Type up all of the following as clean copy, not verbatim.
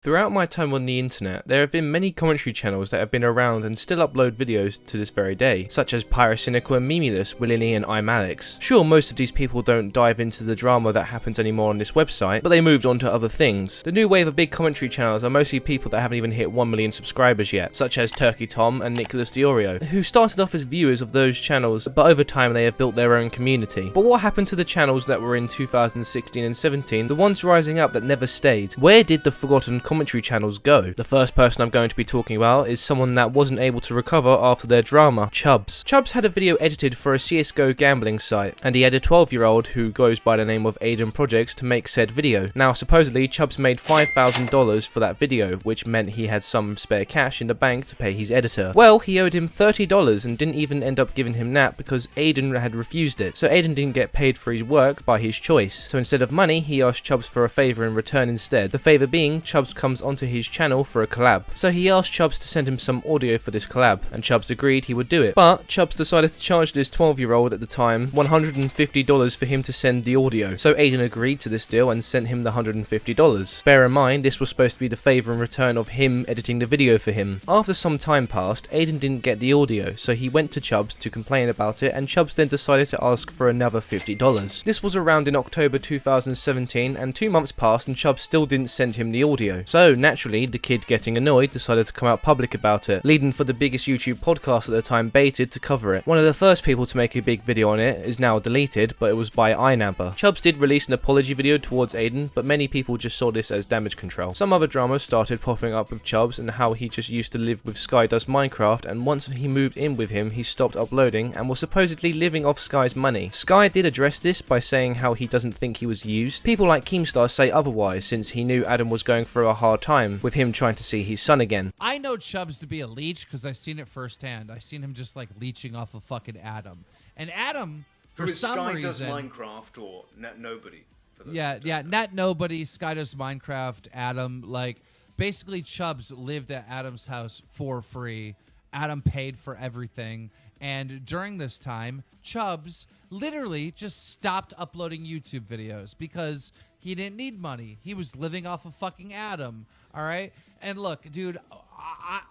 Throughout my time on the internet, there have been many commentary channels that have been around and still upload videos to this very day, such as Pyrocynical and Memeless, Willily and I'm Alex. Sure, most of these people don't dive into the drama that happens anymore on this website, but they moved on to other things. The new wave of big commentary channels are mostly people that haven't even hit 1 million subscribers yet, such as Turkey Tom and Nicholas Diorio, who started off as viewers of those channels, but over time they have built their own community. But what happened to the channels that were in 2016 and 17, the ones rising up that never stayed? Where did the forgotten commentary channels go? The first person I'm going to be talking about is someone that wasn't able to recover after their drama, Chubbs. Chubbs had a video edited for a CSGO gambling site, and he had a 12-year-old who goes by the name of Aiden Projects to make said video. Now, supposedly, Chubbs made $5,000 for that video, which meant he had some spare cash in the bank to pay his editor. Well, he owed him $30 and didn't even end up giving him that because Aiden had refused it, so Aiden didn't get paid for his work by his choice. So instead of money, he asked Chubbs for a favour in return instead. The favour being, Chubbs comes onto his channel for a collab. So he asked Chubbs to send him some audio for this collab, and Chubbs agreed he would do it. But Chubbs decided to charge this 12-year-old at the time $150 for him to send the audio. So Aiden agreed to this deal and sent him the $150. Bear in mind, this was supposed to be the favour in return of him editing the video for him. After some time passed, Aiden didn't get the audio, so he went to Chubbs to complain about it, and Chubbs then decided to ask for another $50. This was around in October 2017, and 2 months passed and Chubbs still didn't send him the audio. So naturally, the kid, getting annoyed, decided to come out public about it, leading for the biggest YouTube podcast at the time, Baited, to cover it. One of the first people to make a big video on it is now deleted, but it was by iNabber. Chubbs did release an apology video towards Aiden, but many people just saw this as damage control. Some other drama started popping up with Chubbs and how he just used to live with Skydoes Minecraft, and once he moved in with him, he stopped uploading and was supposedly living off Sky's money. Sky did address this by saying how he doesn't think he was used. People like Keemstar say otherwise, since he knew Adam was going through a hard time, with him trying to see his son again. I know Chubbs to be a leech because I've seen it firsthand. I've seen him just like leeching off of fucking Adam. And Adam, for some Sky reason, does Minecraft or Net Nobody. Net Nobody, Sky does Minecraft, Adam. Like, basically, Chubbs lived at Adam's house for free. Adam paid for everything. And during this time, Chubbs literally just stopped uploading YouTube videos because he didn't need money. He was living off of fucking Adam. All right? And look, dude,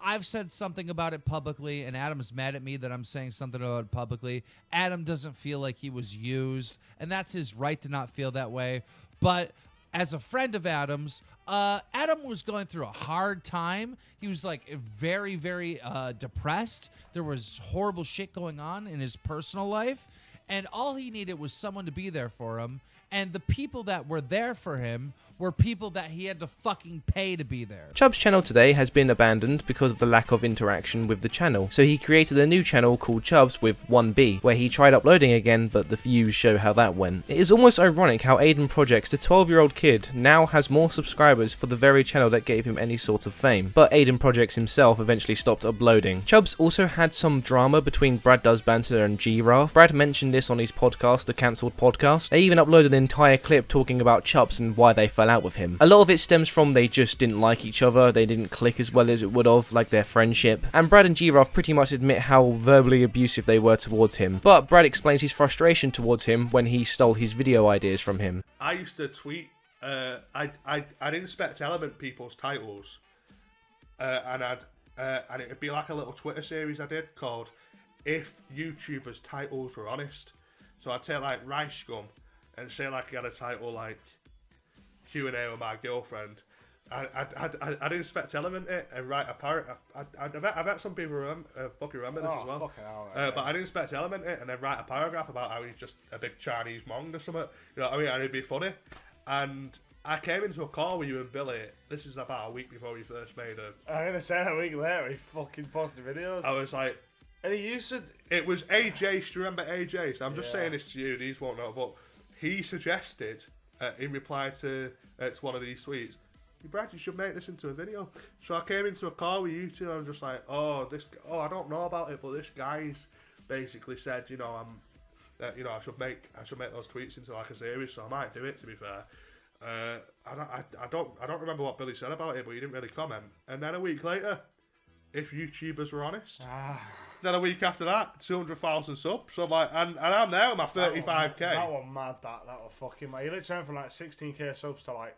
I've said something about it publicly, and Adam's mad at me that I'm saying something about it publicly. Adam doesn't feel like he was used, and that's his right to not feel that way. But as a friend of Adam's, Adam was going through a hard time. He was like very, very depressed. There was horrible shit going on in his personal life, and all he needed was someone to be there for him. And the people that were there for him were people that he had to fucking pay to be there. Chubbs' channel today has been abandoned because of the lack of interaction with the channel, so he created a new channel called Chubbs with 1B, where he tried uploading again, but the views show how that went. It is almost ironic how Aiden Projects, the 12-year-old kid, now has more subscribers for the very channel that gave him any sort of fame, but Aiden Projects himself eventually stopped uploading. Chubbs also had some drama between Brad Does Banter and Giraffe. Brad mentioned this on his podcast, the Cancelled Podcast. They even uploaded an entire clip talking about Chubbs and why they fell out with him. A lot of it stems from they just didn't like each other, they didn't click as well as it would have, like their friendship, and Brad and Giraffe pretty much admit how verbally abusive they were towards him, but Brad explains his frustration towards him when he stole his video ideas from him. I used to tweet, I'd inspect Element people's titles, and it'd be like a little Twitter series I did called If YouTubers' Titles Were Honest. So I'd take like Rice Gum and say like I had a title like Q&A with my girlfriend. I'd inspect Element it and write a paragraph. I bet some people fucking remember this as well. But I'd inspect Element it and then write a paragraph about how he's just a big Chinese mong or something. You know what I mean? And it'd be funny. And I came into a call with you and Billy. This is about a week before we first made it. I'm gonna say a week later he fucking posted videos. I was like, and he used to. It was AJ. Do you remember AJ? So I'm just saying this to you. These won't know, but he suggested in reply to one of these tweets, Brad, you should make this into a video. So I came into a call with you two. And I'm just like, I don't know about it, but this guy's basically said, I should make those tweets into like a series. So I might do it. To be fair, I don't remember what Billy said about it, but he didn't really comment. And then a week later, if YouTubers were honest. Then a week after that, 200,000 subs. So I'm like, and I'm there with my 35k. That one mad. That was fucking mad. He literally went from like 16k subs to like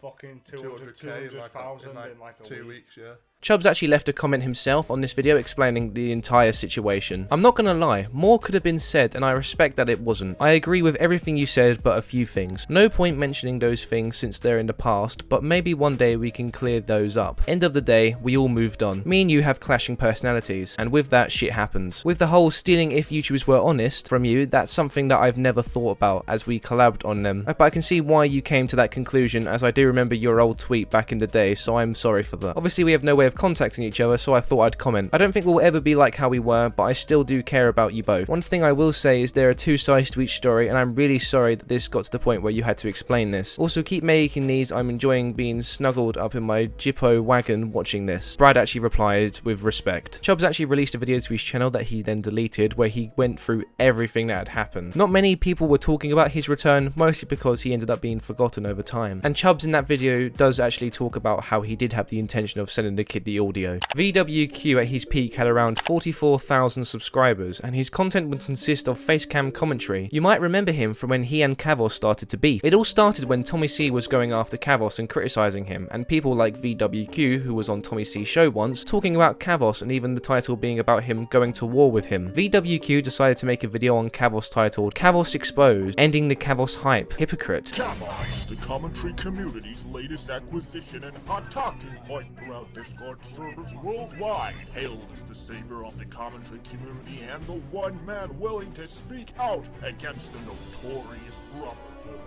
fucking 200K in 200,000 in in like a 2 week. weeks, yeah. Chubbs actually left a comment himself on this video explaining the entire situation. I'm not gonna lie, more could have been said and I respect that it wasn't. I agree with everything you said but a few things. No point mentioning those things since they're in the past, but maybe one day we can clear those up. End of the day, we all moved on. Me and you have clashing personalities, and with that, shit happens. With the whole stealing if YouTubers were honest from you, that's something that I've never thought about as we collabed on them. But I can see why you came to that conclusion, as I do remember your old tweet back in the day, so I'm sorry for that. Obviously we have no way of contacting each other, so I thought I'd comment. I don't think we'll ever be like how we were, but I still do care about you both. One thing I will say is there are two sides to each story, and I'm really sorry that this got to the point where you had to explain this. Also, keep making these. I'm enjoying being snuggled up in my Jippo wagon watching this. Brad actually replied with respect. Chubbs actually released a video to his channel that he then deleted, where he went through everything that had happened. Not many people were talking about his return, mostly because he ended up being forgotten over time. And Chubbs in that video does actually talk about how he did have the intention of sending the kid the audio. VWQ at his peak had around 44,000 subscribers, and his content would consist of facecam commentary. You might remember him from when he and Kavos started to beef. It all started when Tommy C was going after Kavos and criticizing him, and people like VWQ, who was on Tommy C's show once, talking about Kavos, and even the title being about him going to war with him. VWQ decided to make a video on Kavos titled Kavos Exposed, ending the Kavos hype. Hypocrite. Kavos, the commentary community's latest acquisition and hot talking point throughout Discord servers worldwide, hailed as the savior of the commentary community and the one man willing to speak out against the notorious Brotherhood.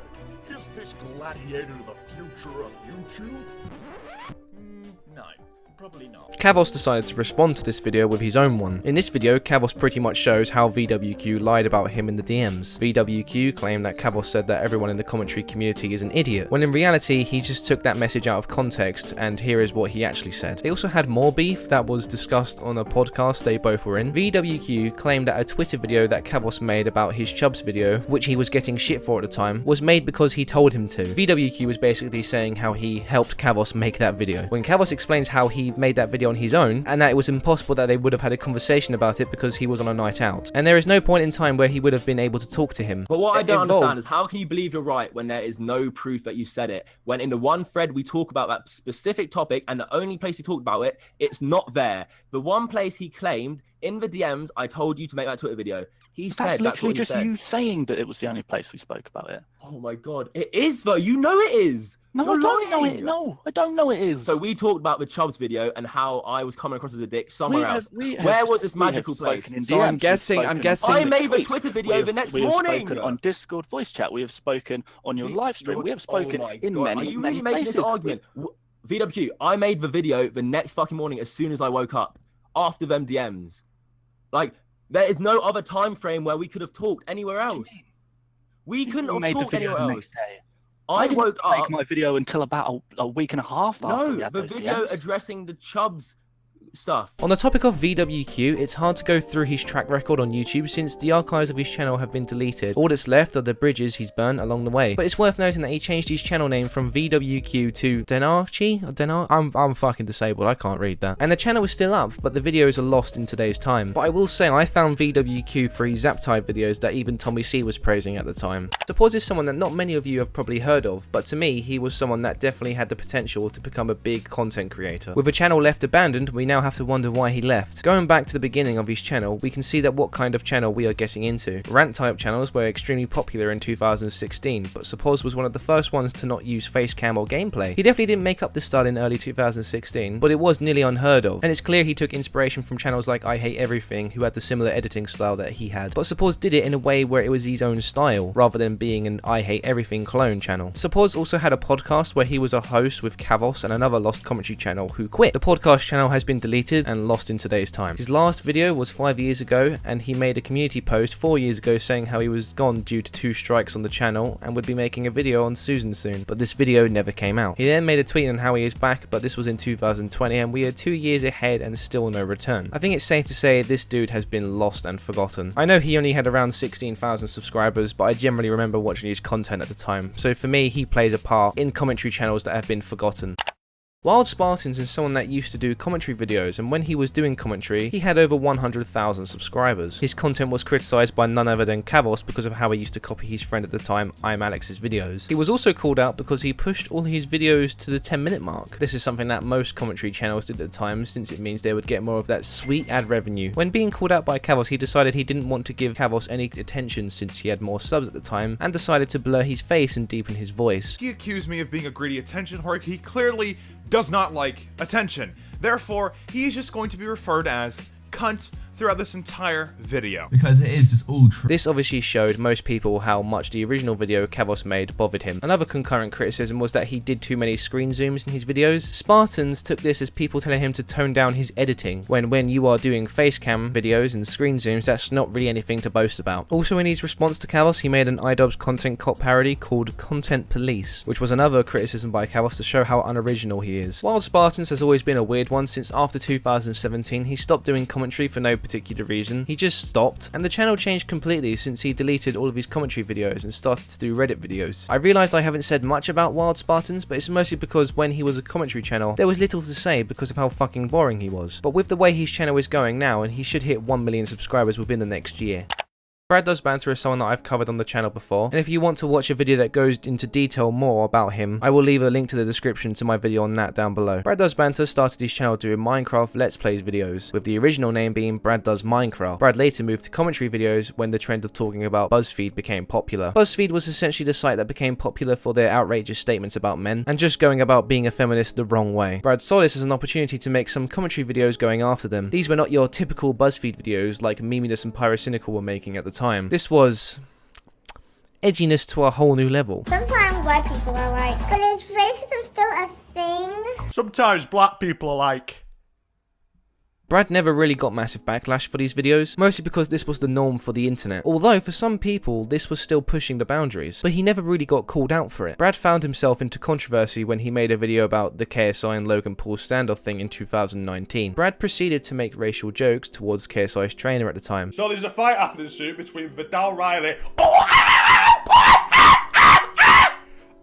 Is this gladiator the future of YouTube? No. Probably not. Kavos decided to respond to this video with his own one. In this video, Kavos pretty much shows how VWQ lied about him in the DMs. VWQ claimed that Kavos said that everyone in the commentary community is an idiot, when in reality he just took that message out of context, and here is what he actually said. They also had more beef that was discussed on a podcast they both were in. VWQ claimed that a Twitter video that Kavos made about his Chubbs video, which he was getting shit for at the time, was made because he told him to. VWQ was basically saying how he helped Kavos make that video. When Kavos explains how he made that video on his own, and that it was impossible that they would have had a conversation about it because he was on a night out, and there is no point in time where he would have been able to talk to him. But what I don't understand is how can you believe you're right when there is no proof that you said it, when in the one thread we talk about that specific topic and the only place we talked about it, it's not there. The one place he claimed in the DMs, I told you to make that Twitter video. He said that's literally what just you saying that it was the only place we spoke about it. Oh my god, it is though. You know it is. No, I don't know it. No, I don't know it is. So we talked about the Chubbs video and how I was coming across as a dick somewhere else. Where was this magical place? So I'm guessing. I made the Twitter video the next morning. We have spoken on Discord voice chat. We have spoken on your live stream. We have spoken in many many places. This argument? VWQ, I made the video the next fucking morning as soon as I woke up, after them DMs. Like, there is no other time frame where we could have talked anywhere else. We couldn't have talked anywhere else. I woke up. Make my video until about a week and a half after we had the those video DMs. addressing the Chubbs stuff. On the topic of VWQ, it's hard to go through his track record on YouTube since the archives of his channel have been deleted. All that's left are the bridges he's burnt along the way. But it's worth noting that he changed his channel name from VWQ to Denarchi? I'm fucking disabled, I can't read that. And the channel is still up, but the videos are lost in today's time. But I will say I found VWQ for his Zaptide videos that even Tommy C was praising at the time. Suppose is someone that not many of you have probably heard of, but to me he was someone that definitely had the potential to become a big content creator. With the channel left abandoned, we now have to wonder why he left. Going back to the beginning of his channel, we can see that what kind of channel we are getting into. Rant type channels were extremely popular in 2016, but Suppose was one of the first ones to not use facecam or gameplay. He definitely didn't make up this style in early 2016, but it was nearly unheard of, and it's clear he took inspiration from channels like I Hate Everything, who had the similar editing style that he had, but Suppose did it in a way where it was his own style, rather than being an I Hate Everything clone channel. Suppose also had a podcast where he was a host with Kavos and another lost commentary channel who quit. The podcast channel has been deleted and lost in today's time. His last video was 5 years ago, and he made a community post 4 years ago saying how he was gone due to 2 strikes on the channel and would be making a video on Susan soon, but this video never came out. He then made a tweet on how he is back, but this was in 2020 and we are 2 years ahead and still no return. I think it's safe to say this dude has been lost and forgotten. I know he only had around 16,000 subscribers, but I generally remember watching his content at the time, so for me he plays a part in commentary channels that have been forgotten. Wild Spartans is someone that used to do commentary videos, and when he was doing commentary, he had over 100,000 subscribers. His content was criticised by none other than Kavos because of how he used to copy his friend at the time, I'm Alex's videos. He was also called out because he pushed all his videos to the 10-minute mark. This is something that most commentary channels did at the time, since it means they would get more of that sweet ad revenue. When being called out by Kavos, he decided he didn't want to give Kavos any attention since he had more subs at the time, and decided to blur his face and deepen his voice. He accused me of being a greedy attention whore. He clearly does not like attention. Therefore, he is just going to be referred as cunt throughout this entire video. Because it is just all true. This obviously showed most people how much the original video Kavos made bothered him. Another concurrent criticism was that he did too many screen zooms in his videos. Spartans took this as people telling him to tone down his editing, when you are doing face cam videos and screen zooms, that's not really anything to boast about. Also, in his response to Kavos, he made an iDubbbz content cop parody called Content Police, which was another criticism by Kavos to show how unoriginal he is. Wild Spartans has always been a weird one, since after 2017 he stopped doing commentary for no particular reason. He just stopped, and the channel changed completely since he deleted all of his commentary videos and started to do Reddit videos. I realised I haven't said much about Wild Spartans, but it's mostly because when he was a commentary channel, there was little to say because of how fucking boring he was. But with the way his channel is going now, and he should hit 1 million subscribers within the next year. Brad Does Banter is someone that I've covered on the channel before, and if you want to watch a video that goes into detail more about him, I will leave a link to the description to my video on that down below. Brad Does Banter started his channel doing Minecraft Let's Plays videos, with the original name being Brad Does Minecraft. Brad later moved to commentary videos when the trend of talking about BuzzFeed became popular. BuzzFeed was essentially the site that became popular for their outrageous statements about men, and just going about being a feminist the wrong way. Brad saw this as an opportunity to make some commentary videos going after them. These were not your typical BuzzFeed videos like Meminess and Pyrocynical were making at the time. This was edginess to a whole new level. Sometimes white people are like, but is racism still a thing? Sometimes black people are like... Brad never really got massive backlash for these videos, mostly because this was the norm for the internet, although for some people this was still pushing the boundaries, but he never really got called out for it. Brad found himself into controversy when he made a video about the KSI and Logan Paul standoff thing in 2019. Brad proceeded to make racial jokes towards KSI's trainer at the time. So there's a fight happening soon between Vidal Riley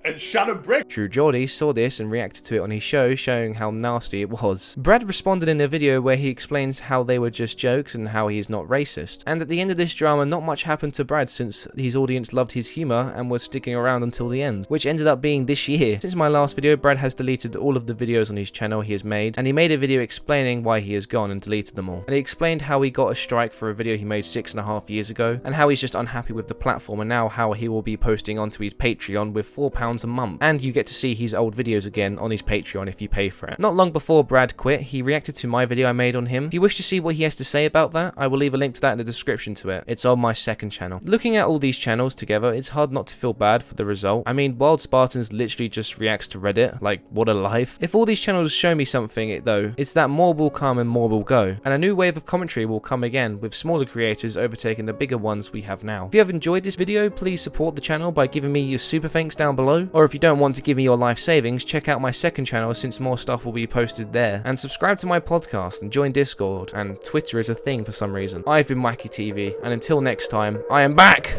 and Shannon Briggs. True Geordie saw this and reacted to it on his show, showing how nasty it was. Brad responded in a video where he explains how they were just jokes and how he is not racist. And at the end of this drama, not much happened to Brad since his audience loved his humour and was sticking around until the end, which ended up being this year. Since my last video, Brad has deleted all of the videos on his channel he has made, and he made a video explaining why he has gone and deleted them all. And he explained how he got a strike for a video he made 6.5 years ago, and how he's just unhappy with the platform, and now how he will be posting onto his Patreon with £4 a month, and you get to see his old videos again on his Patreon if you pay for it. Not long before Brad quit, he reacted to my video I made on him. If you wish to see what he has to say about that, I will leave a link to that in the description to it. It's on my second channel. Looking at all these channels together, it's hard not to feel bad for the result. I mean, Wild Spartans literally just reacts to Reddit, like what a life. If all these channels show me something though, it's that more will come and more will go, and a new wave of commentary will come again, with smaller creators overtaking the bigger ones we have now. If you have enjoyed this video, please support the channel by giving me your super thanks down below, or if you don't want to give me your life savings, check out my second channel since more stuff will be posted there, and subscribe to my podcast and join Discord, and Twitter is a thing for some reason. I've been WackyTV, and until next time, I am back!